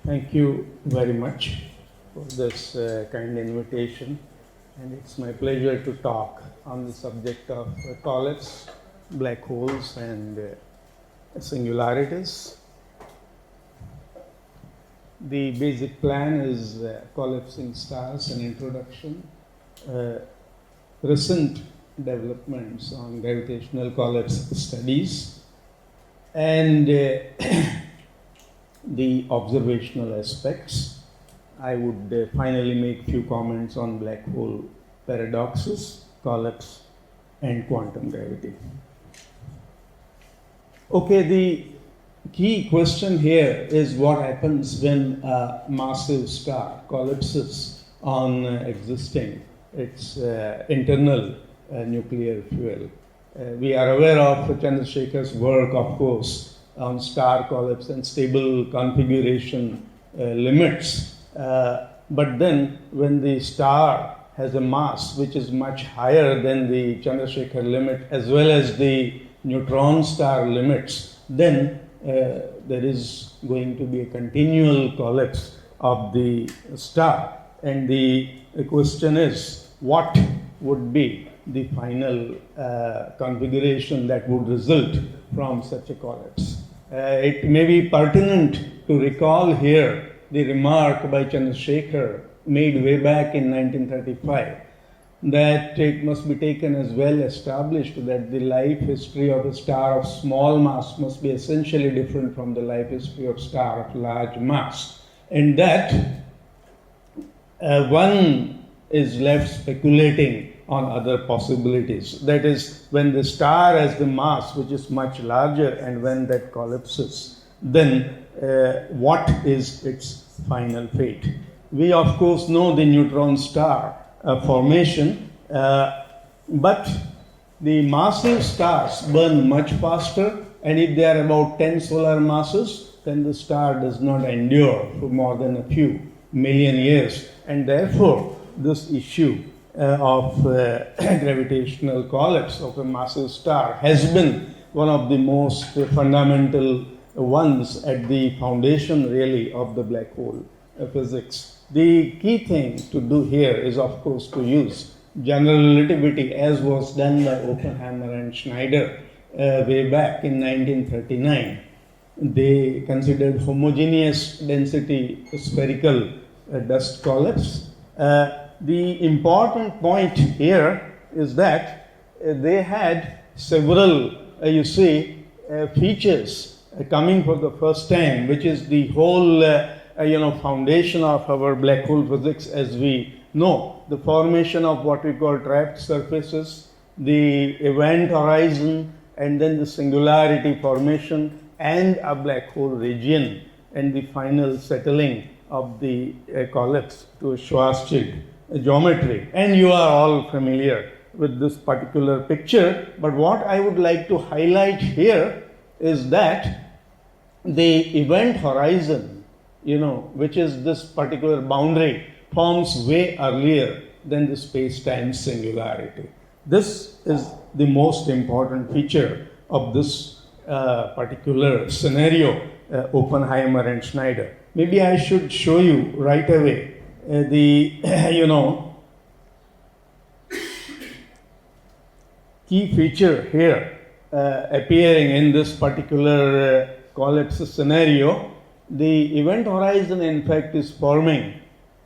Thank you very much for this kind invitation, and it's my pleasure to talk on the subject of collapse, black holes, and singularities. The basic plan is collapsing stars, an introduction, recent developments on gravitational collapse studies, and the observational aspects. I would finally make few comments on black hole paradoxes, collapse, and quantum gravity. Okay, the key question here is what happens when a massive star collapses on existing its internal nuclear fuel. We are aware of Chandrasekhar's work, of course, on star collapse and stable configuration limits. But then when the star has a mass which is much higher than the Chandrasekhar limit as well as the neutron star limits, then there is going to be a continual collapse of the star. And the question is, what would be the final configuration that would result from such a collapse? It may be pertinent to recall here the remark by Chandrasekhar made way back in 1935 that it must be taken as well established that the life history of a star of small mass must be essentially different from the life history of star of large mass, and that one is left speculating on other possibilities. That is, when the star has the mass which is much larger and when that collapses, then what is its final fate? We of course know the neutron star formation, but the massive stars burn much faster, and if they are about 10 solar masses, then the star does not endure for more than a few million years, and therefore this issue of gravitational collapse of a massive star has been one of the most fundamental ones at the foundation really of the black hole physics. The key thing to do here is of course to use general relativity as was done by Oppenheimer and Schneider way back in 1939. They considered homogeneous density spherical dust collapse. The important point here is that they had several, features coming for the first time, which is the whole, foundation of our black hole physics as we know. The formation of what we call trapped surfaces, the event horizon, and then the singularity formation, and a black hole region, and the final settling of the collapse to a Schwarzschild geometry. And you are all familiar with this particular picture, but what I would like to highlight here is that the event horizon, which is this particular boundary, forms way earlier than the space-time singularity. This is the most important feature of this particular scenario, Oppenheimer and Schneider. Maybe I should show you right away the key feature here appearing in this particular collapse scenario. The event horizon in fact is forming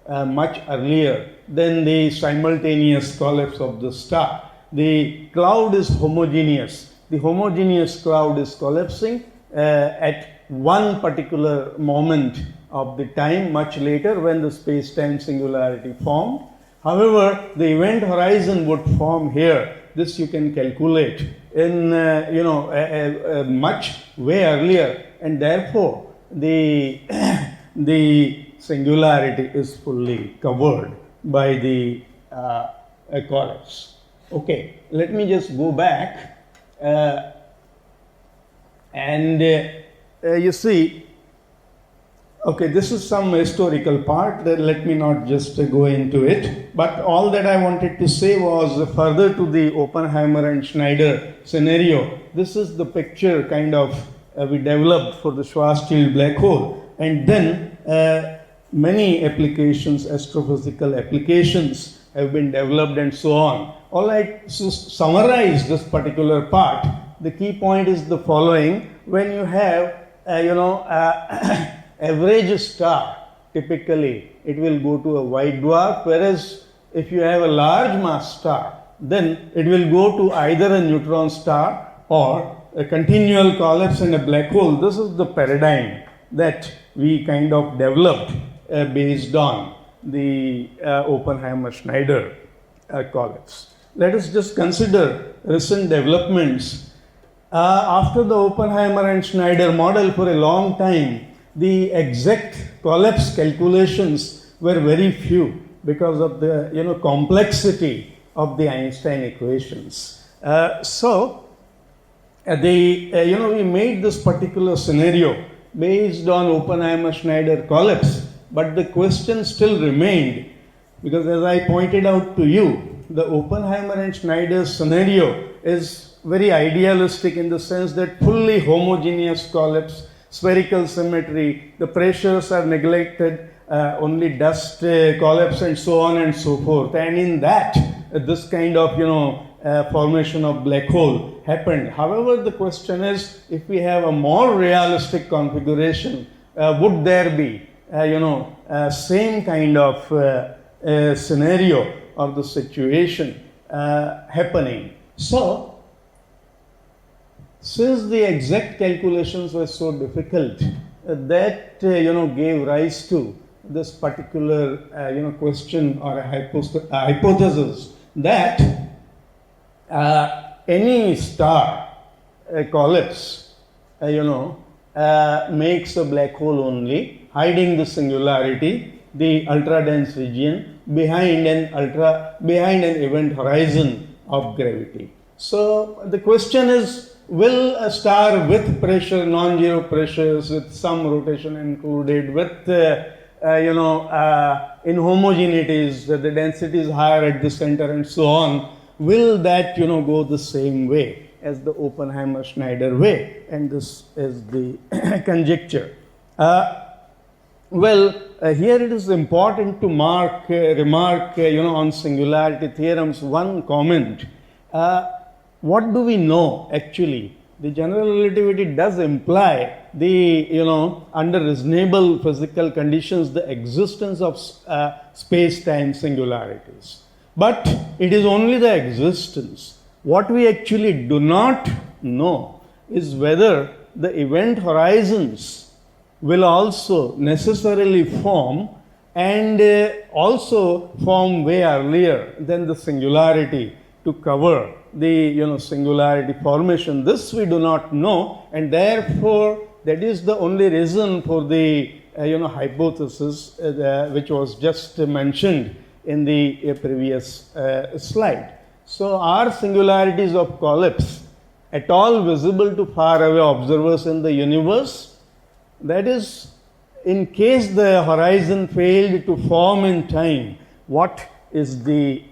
much earlier than the simultaneous collapse of the star. The cloud is homogeneous. The homogeneous cloud is collapsing at one particular moment of the time much later when the space-time singularity formed. However, the event horizon would form here. This you can calculate in much way earlier, and therefore the singularity is fully covered by the collapse. Okay, let me just go back and you see. Okay, this is some historical part, let me not just go into it, but all that I wanted to say was further to the Oppenheimer and Schneider scenario. This is the picture kind of we developed for the Schwarzschild black hole, and then many applications, astrophysical applications have been developed and so on. All right, so summarize this particular part. The key point is the following. When you have, average star, typically it will go to a white dwarf, whereas if you have a large mass star, then it will go to either a neutron star or a continual collapse and a black hole. This is the paradigm that we kind of developed based on the Oppenheimer-Schneider collapse. Let us just consider recent developments. After the Oppenheimer and Schneider model, for a long time, the exact collapse calculations were very few because of the complexity of the Einstein equations. We made this particular scenario based on Oppenheimer-Schneider collapse, but the question still remained, because as I pointed out to you, the Oppenheimer and Schneider scenario is very idealistic in the sense that fully homogeneous collapse, spherical symmetry, the pressures are neglected, only dust collapse and so on and so forth. And in that, this kind of formation of black hole happened. However, the question is, if we have a more realistic configuration, would there be same kind of scenario or the situation happening? So, since the exact calculations were so difficult, that gave rise to this particular question or a hypothesis that any star collapse makes a black hole only, hiding the singularity, the ultra dense region behind an event horizon of gravity. So the question is, will a star with pressure, non-zero pressures, with some rotation included, with inhomogeneities, the density is higher at the center and so on, will that go the same way as the Oppenheimer-Schneider way? And this is the conjecture. Here it is important to remark on singularity theorems one comment. What do we know actually? The general relativity does imply under reasonable physical conditions, the existence of space-time singularities. But it is only the existence. What we actually do not know is whether the event horizons will also necessarily form, and also form way earlier than the singularity to cover the singularity formation. This we do not know, and therefore that is the only reason for the hypothesis which was just mentioned in the previous slide. So are singularities of collapse at all visible to far away observers in the universe? That is, in case the horizon failed to form in time, what is the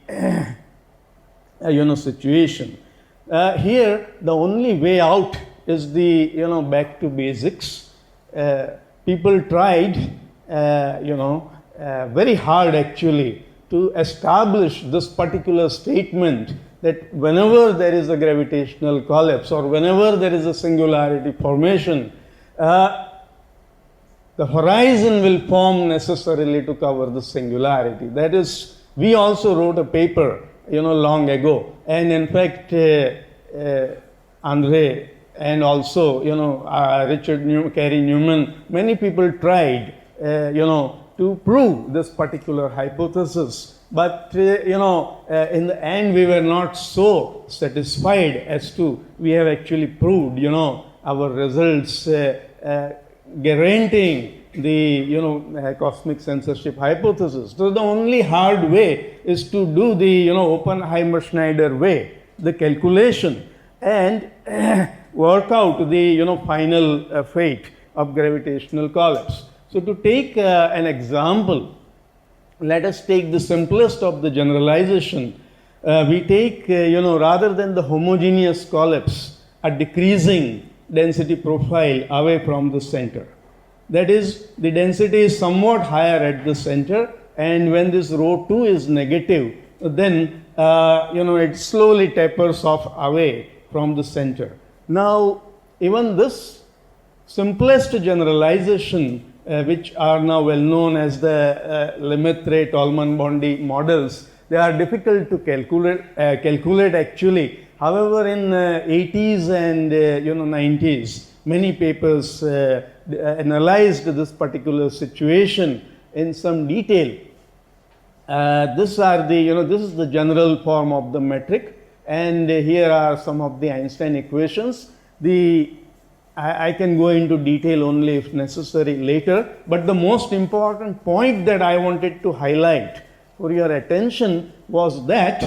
situation? Here the only way out is the back to basics. People tried very hard actually to establish this particular statement that whenever there is a gravitational collapse or whenever there is a singularity formation, the horizon will form necessarily to cover the singularity. That is, we also wrote a paper long ago, and in fact Andre and also Richard Carey Newman, many people tried to prove this particular hypothesis, but in the end we were not so satisfied as to we have actually proved our results guaranteeing the cosmic censorship hypothesis. So the only hard way is to do the Oppenheimer-Schneider way, the calculation, and work out the final fate of gravitational collapse. So to take an example, let us take the simplest of the generalization. We take rather than the homogeneous collapse, a decreasing density profile away from the center. That is, the density is somewhat higher at the center, and when this rho 2 is negative, then it slowly tapers off away from the center. Now, even this simplest generalization, which are now well known as the Lemaitre-Tolman-Bondy models, they are difficult to calculate actually. However, in 80s and 90s, many papers analyzed this particular situation in some detail. This is the general form of the metric, and here are some of the Einstein equations. I can go into detail only if necessary later, but the most important point that I wanted to highlight for your attention was that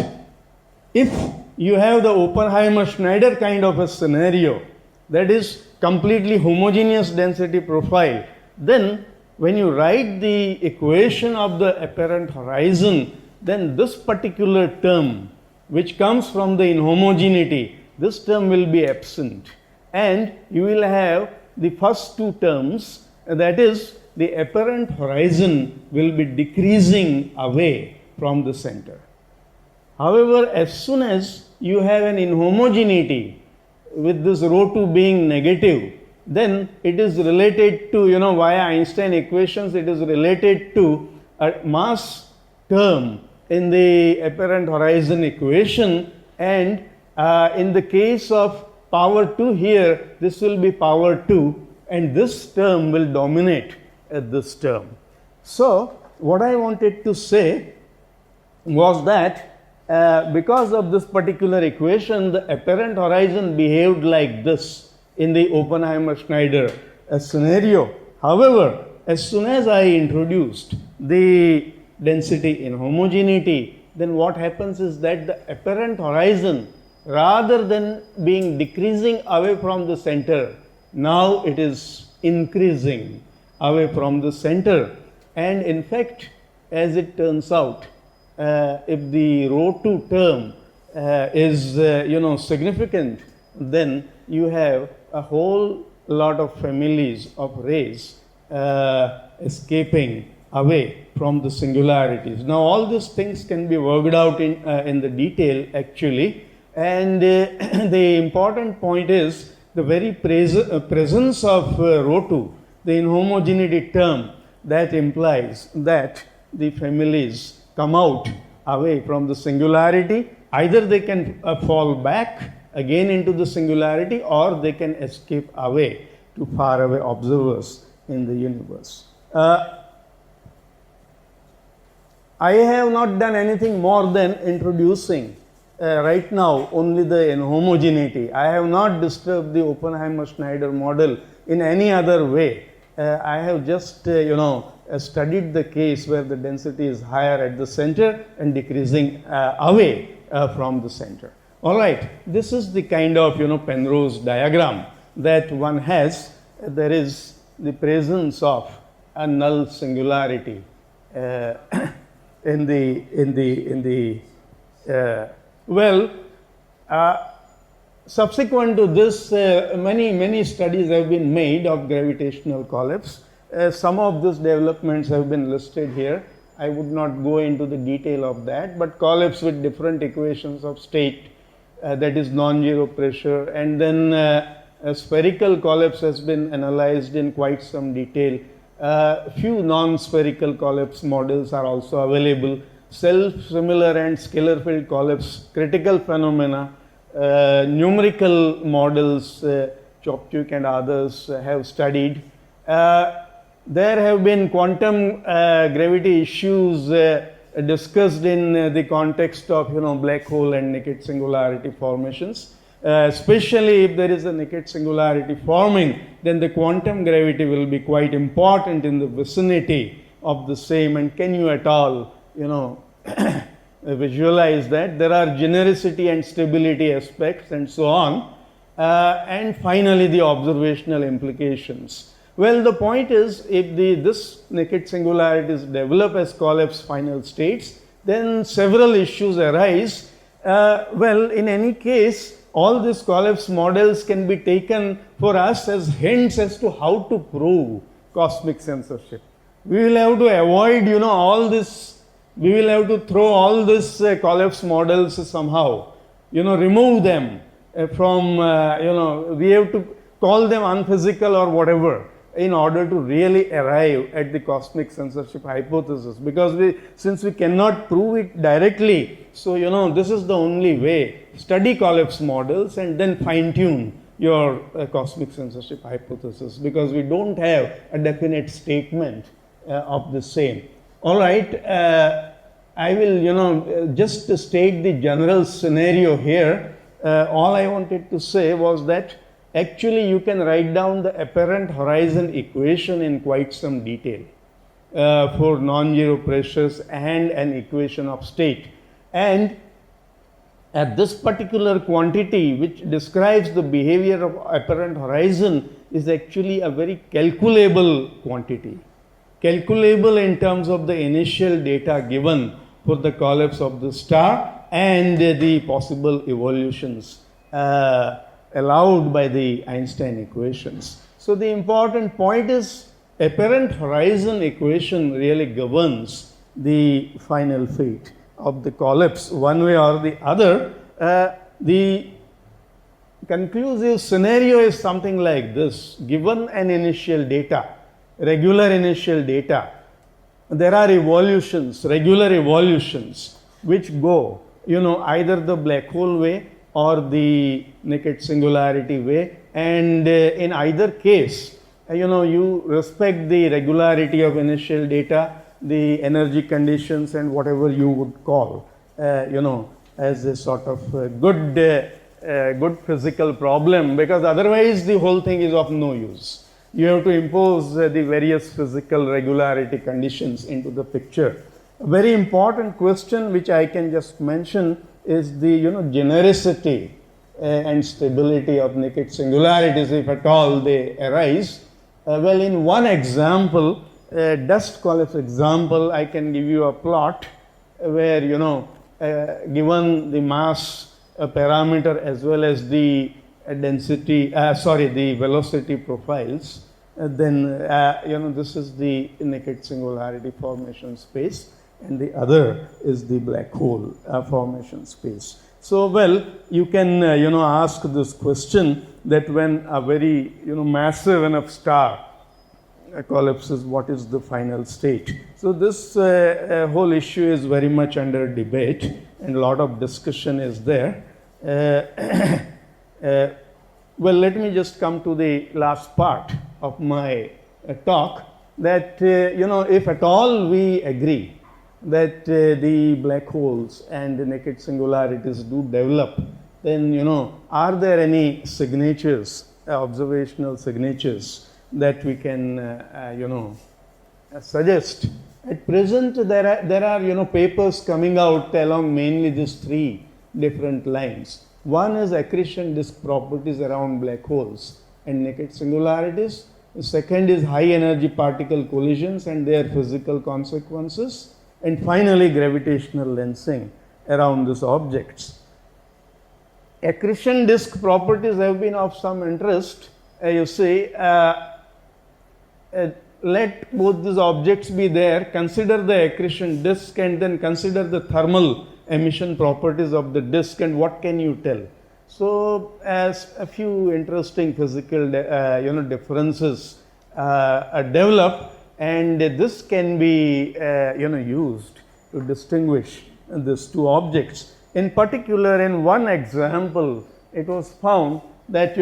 if you have the Oppenheimer-Schneider kind of a scenario, that is completely homogeneous density profile, then when you write the equation of the apparent horizon, then this particular term, which comes from the inhomogeneity, this term will be absent, and you will have the first two terms, that is, the apparent horizon will be decreasing away from the center. However, as soon as you have an inhomogeneity with this rho 2 being negative, then it is related to, via Einstein equations, it is related to a mass term in the apparent horizon equation, and in the case of power 2 here, this will be power 2, and this term will dominate this term. So, what I wanted to say was that because of this particular equation, the apparent horizon behaved like this in the Oppenheimer-Schneider scenario. However, as soon as I introduced the density inhomogeneity, then what happens is that the apparent horizon, rather than being decreasing away from the center, now it is increasing away from the center. And in fact, as it turns out, if the rho 2 term is significant, then you have a whole lot of families of rays escaping away from the singularities. Now, all these things can be worked out in the detail actually, and the important point is the very presence of rho 2, the inhomogeneity term, that implies that the families come out away from the singularity. Either they can fall back again into the singularity, or they can escape away to faraway observers in the universe. I have not done anything more than introducing right now only the inhomogeneity. I have not disturbed the Oppenheimer-Schneider model in any other way. I have just studied the case where the density is higher at the center and decreasing away from the center. All right, this is the kind of Penrose diagram that one has. There is the presence of a null singularity subsequent to this, many studies have been made of gravitational collapse. Some of these developments have been listed here. I would not go into the detail of that, but collapse with different equations of state, that is non-zero pressure, and then a spherical collapse has been analyzed in quite some detail. Few non-spherical collapse models are also available. Self-similar and scalar field collapse, critical phenomena, numerical models, Chopchuk and others have studied. There have been quantum gravity issues discussed in the context of black hole and naked singularity formations. Especially if there is a naked singularity forming, then the quantum gravity will be quite important in the vicinity of the same. And can you at all visualize that? There are genericity and stability aspects and so on. And finally, the observational implications. Well, the point is, if this naked singularities develop as collapse final states, then several issues arise. In any case, all these collapse models can be taken for us as hints as to how to prove cosmic censorship. We will have to avoid, all this, we will have to throw all this collapse models somehow, remove them from, we have to call them unphysical or whatever in order to really arrive at the cosmic censorship hypothesis, because since we cannot prove it directly, so this is the only way. Study collapse models and then fine tune your cosmic censorship hypothesis, because we don't have a definite statement of the same. All right, I will just state the general scenario here. All I wanted to say was that actually you can write down the apparent horizon equation in quite some detail for non-zero pressures and an equation of state. And at this particular quantity which describes the behavior of apparent horizon is actually a very calculable quantity. Calculable in terms of the initial data given for the collapse of the star and the possible evolutions allowed by the Einstein equations. So the important point is apparent horizon equation really governs the final fate of the collapse one way or the other. The conclusive scenario is something like this. Given an initial data, regular initial data, there are evolutions, regular evolutions, which go, either the black hole way or the naked singularity way, and in either case, you respect the regularity of initial data, the energy conditions, and whatever you would call, as a sort of good physical problem, because otherwise the whole thing is of no use. You have to impose the various physical regularity conditions into the picture. A very important question which I can just mention is the genericity and stability of naked singularities, if at all they arise. Well, in one example, dust collapse example, I can give you a plot where given the mass parameter as well as the density, the velocity profiles, then this is the naked singularity formation space, and the other is the black hole formation space. So, well, you can ask this question that when a very massive enough star collapses, what is the final state? So this whole issue is very much under debate, and a lot of discussion is there. Well, let me just come to the last part of my talk, that if at all we agree that the black holes and the naked singularities do develop, then are there any signatures, observational signatures that we can suggest? At present, there are papers coming out along mainly these three different lines. One is accretion disk properties around black holes and naked singularities. The second is high energy particle collisions and their physical consequences. And finally, gravitational lensing around these objects. Accretion disk properties have been of some interest. You see, let both these objects be there, consider the accretion disk, and then consider the thermal emission properties of the disk, and what can you tell? So, as a few interesting physical differences develop, and this can be used to distinguish these two objects. In particular, in one example, it was found that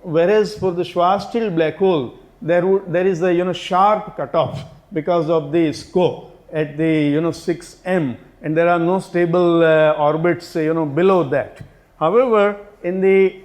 whereas for the Schwarzschild black hole there is a sharp cutoff because of the scope at the 6m, and there are no stable orbits below that. However, in the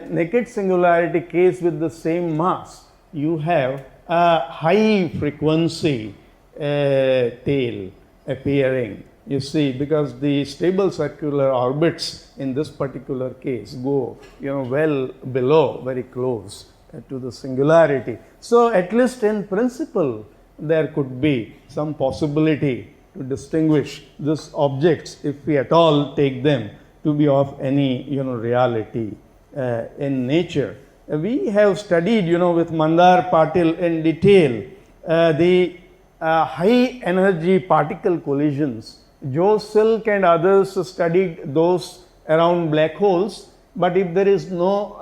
naked singularity case with the same mass, you have a high frequency tail appearing, you see, because the stable circular orbits in this particular case go well below, very close to the singularity. So at least in principle there could be some possibility to distinguish these objects if we at all take them to be of any reality in nature. We have studied, with Mandar Patil in detail the high energy particle collisions. Joe Silk and others studied those around black holes, but if there is no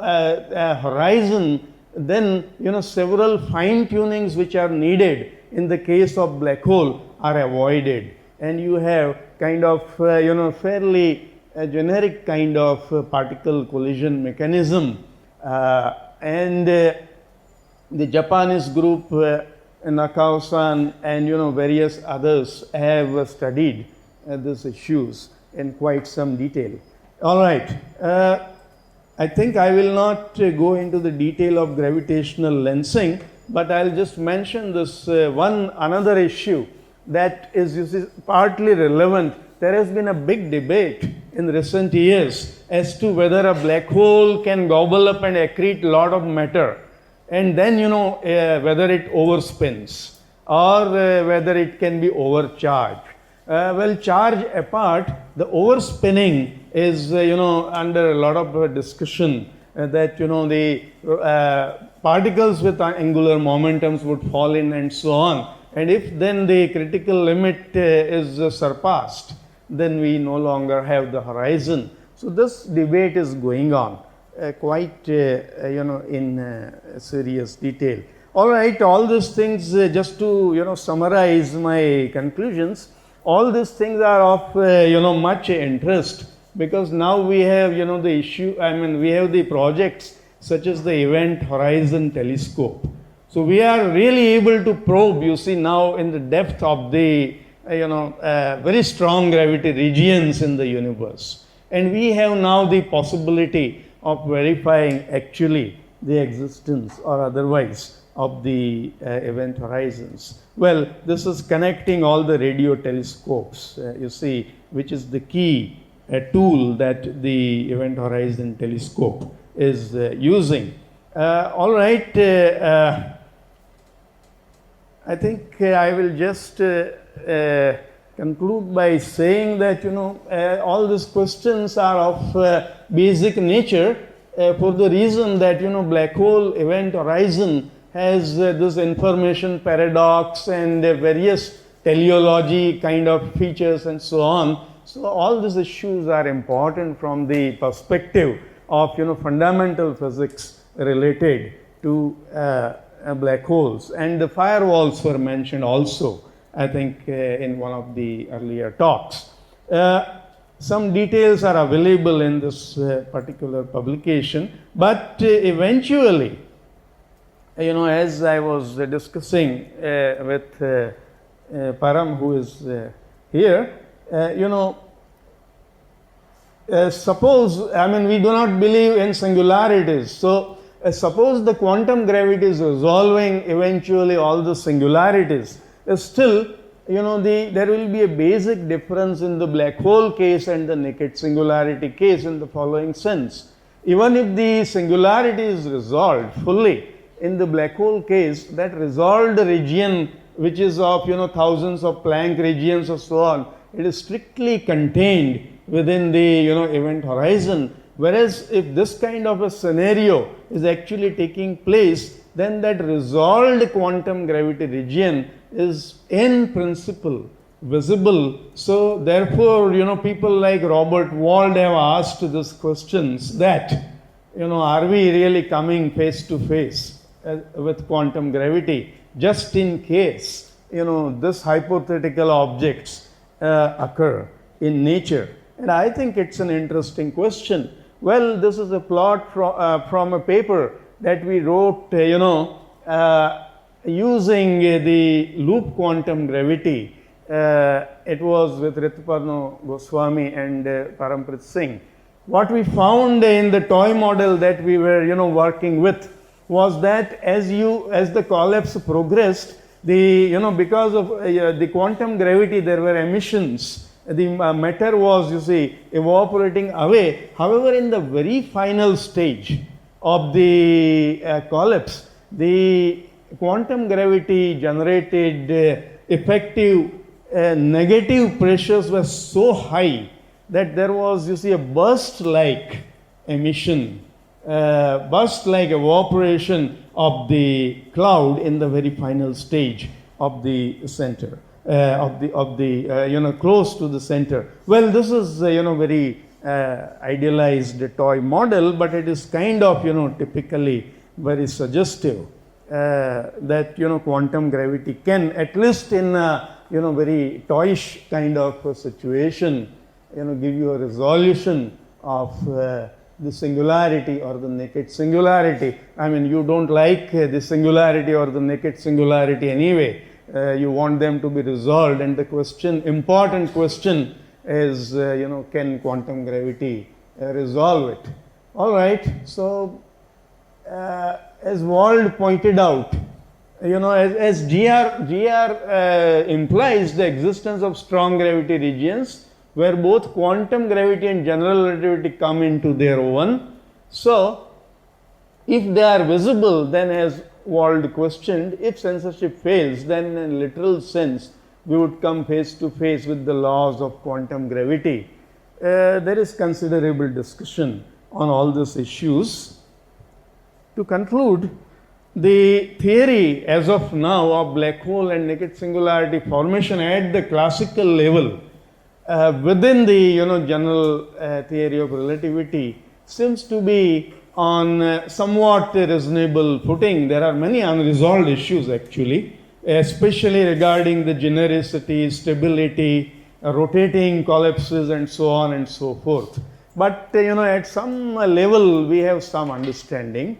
horizon, then several fine tunings which are needed in the case of black hole are avoided, and you have kind of fairly generic kind of particle collision mechanism, and the Japanese group Nakao-san and various others have studied these issues in quite some detail. All right, I think I will not go into the detail of gravitational lensing, but I'll just mention this another issue that is partly relevant. There has been a big debate in recent years as to whether a black hole can gobble up and accrete a lot of matter, and then whether it overspins or whether it can be overcharged. Well, charge apart, the overspinning is under a lot of discussion that the particles with angular momentums would fall in and so on, and if then the critical limit is surpassed, then we no longer have the horizon. So this debate is going on quite in serious detail. All right, all these things, just to summarize my conclusions, all these things are of much interest, because now we have the issue, we have the projects such as the Event Horizon Telescope. So we are really able to probe, now in the depth of the very strong gravity regions in the universe, and we have now the possibility of verifying actually the existence or otherwise of the event horizons. Well, this is connecting all the radio telescopes, which is the key tool that the Event Horizon Telescope is using. All right, I think I will just conclude by saying that all these questions are of basic nature for the reason that black hole event horizon has this information paradox and various teleology kind of features and so on. So all these issues are important from the perspective of fundamental physics related to black holes, and the firewalls were mentioned also, I think, in one of the earlier talks. Some details are available in this particular publication, but eventually, as I was discussing with Param, who is here, suppose, we do not believe in singularities. So, suppose the quantum gravity is resolving eventually all the singularities. Still, there will be a basic difference in the black hole case and the naked singularity case in the following sense. Even if the singularity is resolved fully, in the black hole case, that resolved region, which is of thousands of Planck regions or so on, it is strictly contained within the event horizon. Whereas if this kind of a scenario is actually taking place, then that resolved quantum gravity region is in principle visible. So therefore, people like Robert Wald have asked these questions that, are we really coming face to face with quantum gravity, just in case, this hypothetical objects occur in nature? And I think it's an interesting question. Well, this is a plot from a paper that we wrote, using the loop quantum gravity. It was with Rituparno Goswami and Paramprit Singh. What we found in the toy model that we were, working with was that as the collapse progressed, because of the quantum gravity, there were emissions. The matter was, evaporating away. However, in the very final stage of the collapse, the quantum gravity generated effective negative pressures were so high that there was, a burst-like emission burst like evaporation of the cloud in the very final stage of the center, close to the center. Well, this is very idealized toy model, but it is kind of typically very suggestive that quantum gravity can, at least in a very toyish kind of a situation, give you a resolution of the singularity or the naked singularity. I mean, you don't like the singularity or the naked singularity anyway. You want them to be resolved, and the question, important question, is can quantum gravity resolve it? All right. So, as Wald pointed out, as GR implies the existence of strong gravity regions where both quantum gravity and general relativity come into their own. So, if they are visible, then as Wald questioned, if censorship fails, then in a literal sense, we would come face to face with the laws of quantum gravity. There is considerable discussion on all these issues. To conclude, the theory as of now of black hole and naked singularity formation at the classical level within the general theory of relativity seems to be on somewhat reasonable footing. There are many unresolved issues actually, especially regarding the genericity, stability, rotating collapses, and so on and so forth. But at some level we have some understanding.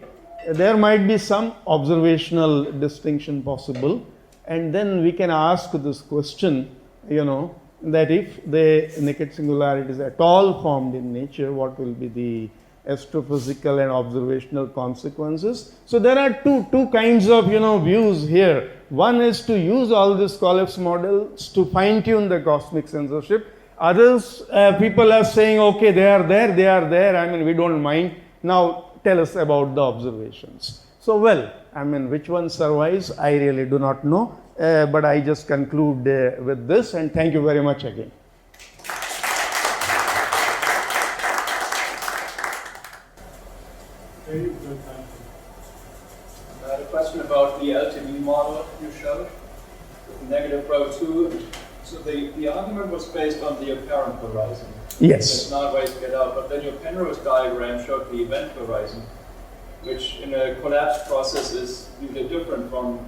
There might be some observational distinction possible, and then we can ask this question, that if the naked singularity is at all formed in nature, what will be the astrophysical and observational consequences? So there are two kinds of views here. One is to use all these collapse models to fine tune the cosmic censorship. Others, people are saying, okay, they are there. I mean, we don't mind. Now tell us about the observations. So, well, I mean, which one survives, I really do not know. But I just conclude with this, and thank you very much again. Very good, thank you. I had a question about the LTV model you showed, with negative rho 2. So the argument was based on the apparent horizon. Yes. It's not ways to get out, but then your Penrose diagram showed the event horizon, which in a collapse process is usually different from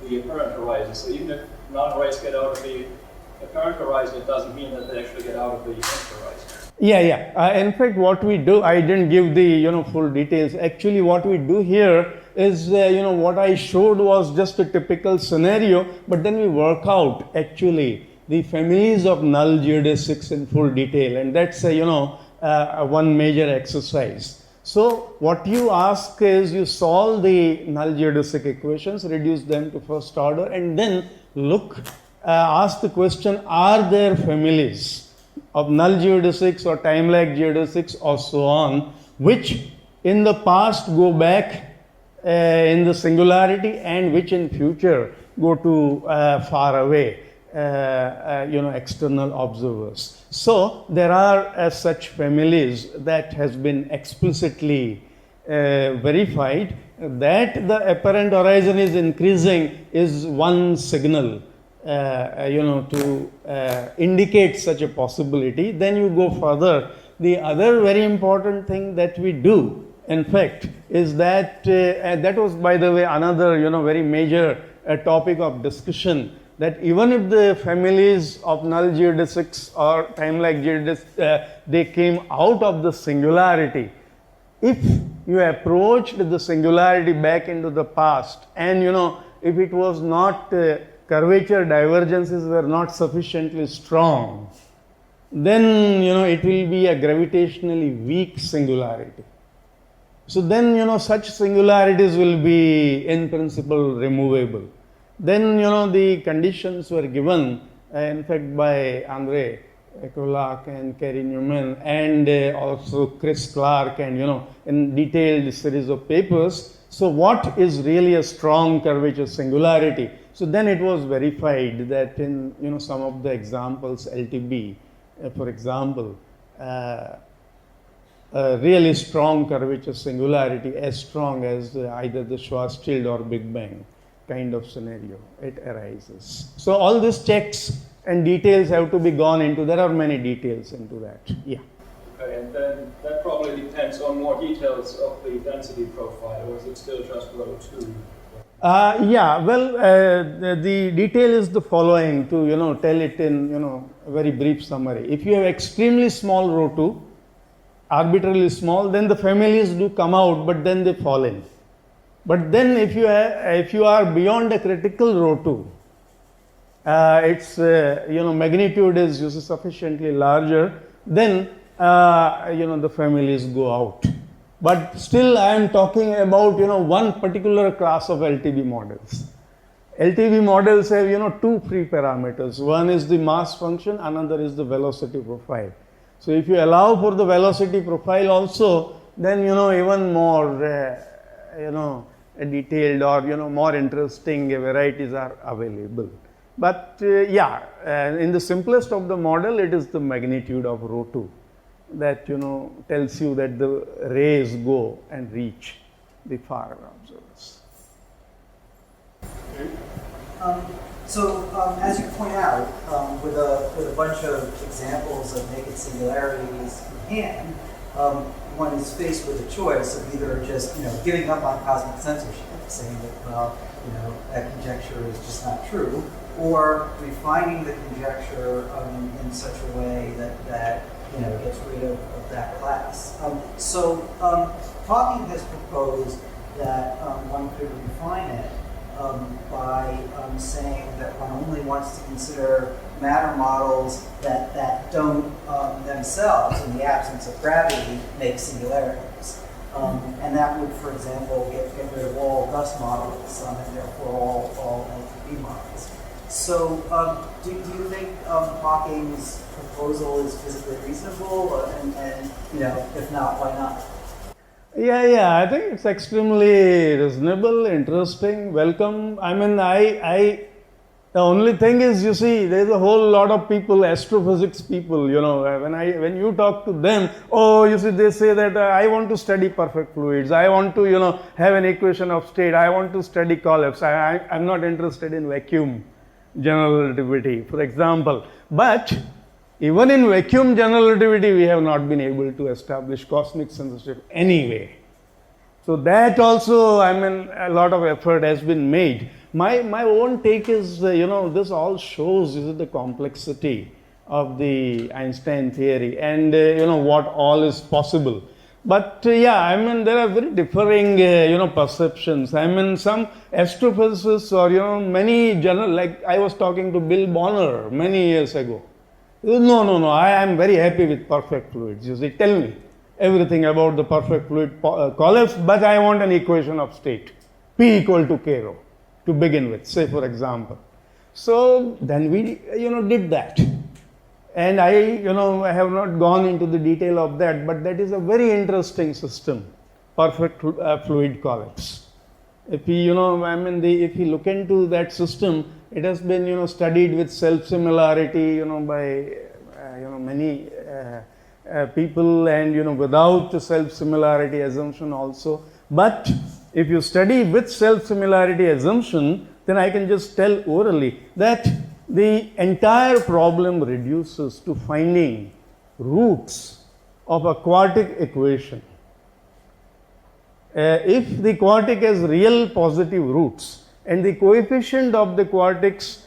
the apparent horizon. So even if non-rays get out of the apparent horizon, it doesn't mean that they actually get out of the event horizon. Yeah. In fact, what we do, I didn't give the full details. Actually, what we do here is what I showed was just a typical scenario, but then we work out actually the families of null geodesics in full detail, and that's one major exercise. So what you ask is you solve the null geodesic equations, reduce them to first order, and then ask the question, are there families of null geodesics or time lag geodesics or so on, which in the past go back in the singularity and which in future go to far away external observers. So there are such families that has been explicitly verified that the apparent horizon is increasing is one signal to indicate such a possibility. Then you go further. The other very important thing that we do, in fact, is that that was, by the way, another very major topic of discussion, that even if the families of null geodesics or time lag geodesics they came out of the singularity, if you approached the singularity back into the past, and if it was not curvature divergences were not sufficiently strong, then it will be a gravitationally weak singularity. So then such singularities will be in principle removable. Then the conditions were given in fact by André Krolak and Kerry Newman and also Chris Clark, and in detailed series of papers. So what is really a strong curvature singularity? So then it was verified that in some of the examples, LTB for example, a really strong curvature singularity, as strong as either the Schwarzschild or Big Bang kind of scenario, it arises. So all these checks and details have to be gone into. There are many details into that. Yeah. Okay, and then that probably depends on more details of the density profile, or is it still just rho 2? The detail is the following, to tell it in a very brief summary. If you have extremely small rho 2, arbitrarily small, then the families do come out, but then they fall in. But then if you are beyond a critical rho 2, its magnitude is sufficiently larger, then the families go out. But still I am talking about one particular class of LTB models. LTB models have two free parameters. One is the mass function, another is the velocity profile. So if you allow for the velocity profile also, then even more detailed or more interesting varieties are available. But in the simplest of the model, it is the magnitude of rho 2 that tells you that the rays go and reach the far observers. As you point out, with a bunch of examples of naked singularities in hand, one is faced with a choice of either just giving up on cosmic censorship, saying that that conjecture is just not true, or refining the conjecture in such a way that gets rid of that class. Hawking has proposed that one could refine it by saying that one only wants to consider matter models that don't themselves, in the absence of gravity, make singularities. And that would, for example, get rid of all dust models and therefore all LTB models. So do you think Hawking's proposal is physically reasonable? And if not, why not? Yeah, I think it's extremely reasonable, interesting, welcome. I mean, the only thing is, there's a whole lot of people, astrophysics people, when you talk to them, they say that I want to study perfect fluids, I want to, have an equation of state, I want to study collapse, I'm not interested in vacuum general relativity, for example. But even in vacuum general relativity, we have not been able to establish cosmic censorship anyway. So that also, a lot of effort has been made. My own take is, this all shows the complexity of the Einstein theory and, what all is possible. But there are very differing, perceptions. Some astrophysicists or, many general, like I was talking to Bill Bonner many years ago. No, I am very happy with perfect fluids. Tell me everything about the perfect fluid collapse, but I want an equation of state, P equal to K rho, to begin with, say for example. So then we, did that. And I have not gone into the detail of that, but that is a very interesting system, perfect fluid collapse. If we, if you look into that system, it has been, studied with self-similarity, by, many people and, without the self-similarity assumption also. But if you study with self-similarity assumption, then I can just tell orally that the entire problem reduces to finding roots of a quartic equation. If the quartic has real positive roots and the coefficient of the quartics,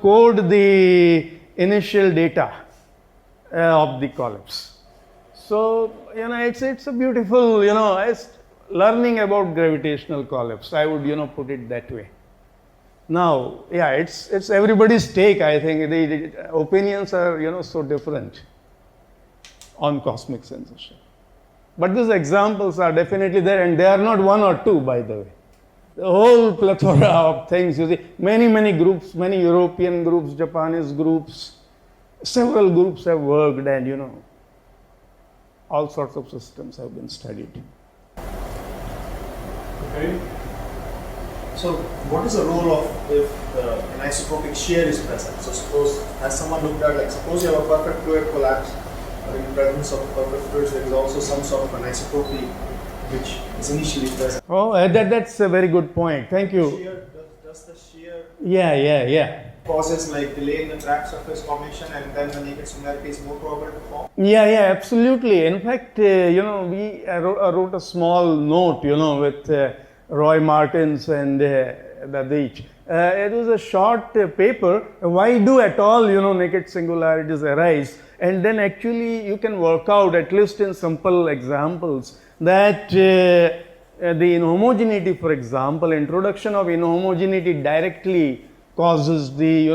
code the initial data of the collapse. So, it's a beautiful, it's learning about gravitational collapse. I would, put it that way. Now, it's everybody's take. I think the opinions are, so different on cosmic censorship. But these examples are definitely there, and they are not one or two, by the way. The whole plethora of things, many groups, many European groups, Japanese groups, several groups have worked, and, all sorts of systems have been studied. Okay. So, what is the role of if an isotropic shear is present? So, suppose, as someone looked at, suppose you have a perfect fluid collapse, in presence of perfect fluids, there is also some sort of anisotropy which is initially present. Oh, that's a very good point. Thank you. Does the shear Yeah. causes like delay in the crack surface formation, and then the naked singularity is more probable to form? Yeah, absolutely. In fact, we wrote a small note, with Roy Martins and Dadich. It was a short paper. Why do at all, naked singularities arise? And then actually you can work out, at least in simple examples, that the inhomogeneity, for example, introduction of inhomogeneity directly causes the,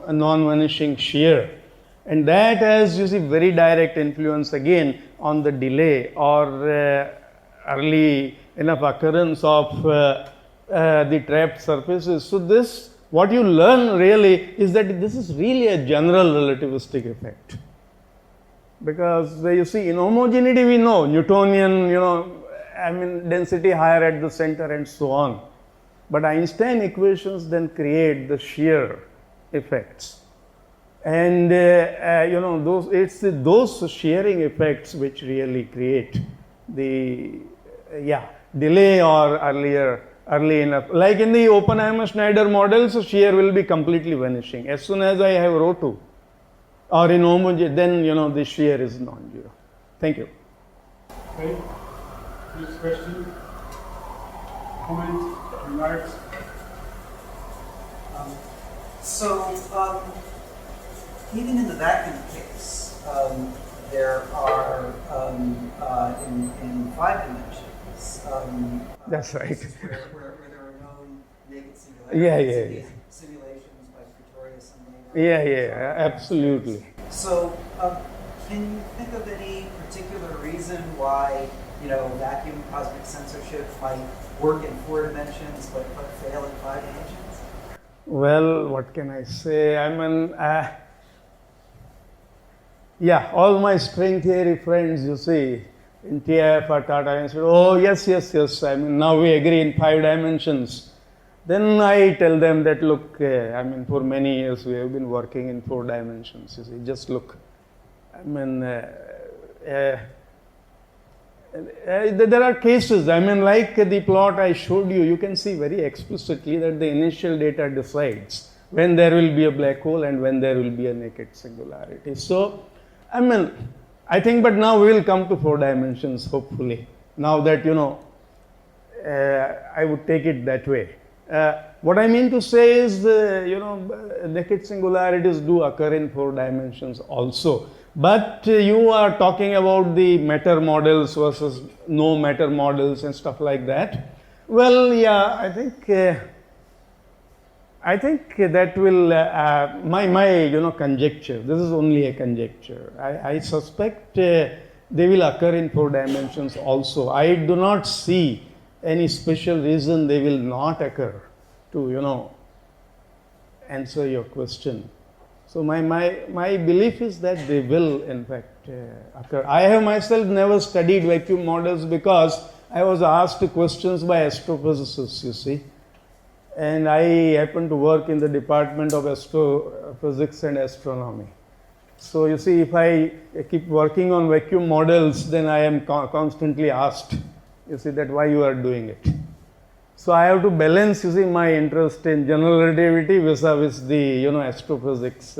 a non-vanishing shear. And that has, you see, very direct influence again on the delay or early enough occurrence of the trapped surfaces. So this, what you learn really is that this is really a general relativistic effect. Because you see, inhomogeneity we know, Newtonian, density higher at the center and so on. But Einstein equations then create the shear effects. And those shearing effects which really create the delay or early enough. Like in the Oppenheimer-Schneider model, so shear will be completely vanishing. As soon as I have rho 2 or inhomogeneity, then the shear is non-zero. Thank you. Okay. Next question. Comments, remarks? Even in the vacuum case, there are in 5 dimensions. That's right. Cases where there are known naked singularities. Yeah. Simulations by Pretorius and Maynard. Yeah, absolutely. So, can you think of any particular reason why vacuum cosmic censorship might work in 4 dimensions but fail in 5 dimensions? Well, what can I say? All my string theory friends, you see, in TF or Tata Institute, oh yes. Now we agree in 5 dimensions. Then I tell them that look, for many years we have been working in 4 dimensions. You see, just look. There are cases, like the plot I showed you, you can see very explicitly that the initial data decides when there will be a black hole and when there will be a naked singularity. So, I think, but now we will come to 4 dimensions, hopefully. Now that, I would take it that way. What I mean to say is, naked singularities do occur in 4 dimensions also. But you are talking about the matter models versus no matter models and stuff like that. Well, I think that will my conjecture. This is only a conjecture. I suspect they will occur in 4 dimensions also. I do not see any special reason they will not occur to answer your question. So my belief is that they will in fact occur. I have myself never studied vacuum models because I was asked questions by astrophysicists, you see. And I happen to work in the Department of Astrophysics and Astronomy. So you see, if I keep working on vacuum models, then I am constantly asked, you see, that why you are doing it. So I have to balance, you see, my interest in general relativity vis-a-vis the, astrophysics.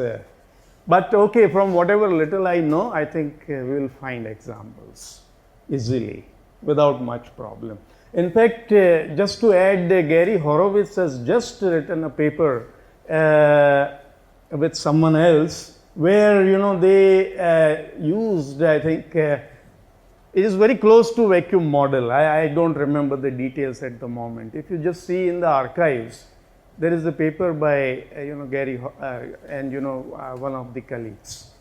But okay, from whatever little I know, I think we will find examples easily, without much problem. In fact, just to add, Gary Horowitz has just written a paper with someone else where, they used, I think, it is very close to vacuum model. I don't remember the details at the moment. If you just see in the archives, there is a paper by, Gary and, one of the colleagues.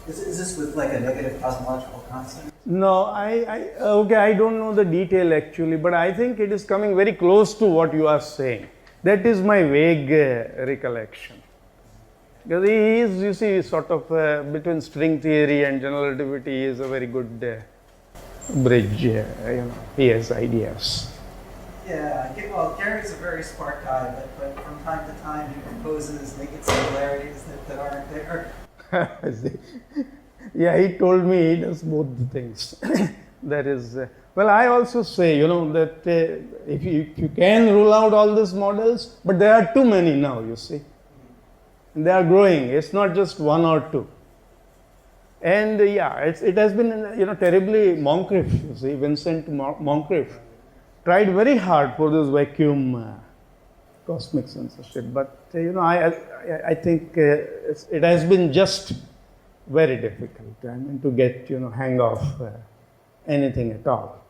Is this with like a negative cosmological constant? No, I don't know the detail actually, but I think it is coming very close to what you are saying. That is my vague recollection. Because he is, you see, sort of between string theory and general relativity, he is a very good bridge, he has ideas. Yeah, well, Gary's a very smart guy, but from time to time he proposes naked singularities that aren't there. Yeah, he told me he does both the things. That is, well, I also say, that if you can rule out all these models, but there are too many now, you see. They are growing. It's not just one or two. And it has been, terribly Moncrief, you see, Vincent Moncrief tried very hard for this vacuum cosmic censorship, but, I think it has been just very difficult, to get, hang of anything at all.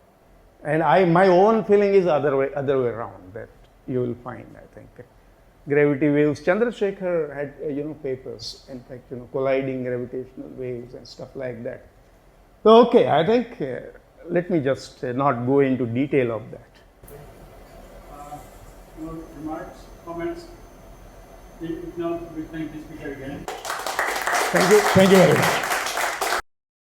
And my own feeling is other way around, that you will find, I think. Gravity waves, Chandrasekhar had, papers, in fact, colliding gravitational waves and stuff like that. So, okay, I think, let me just not go into detail of that. More remarks, comments? If not, we thank the speaker again. Thank you very much.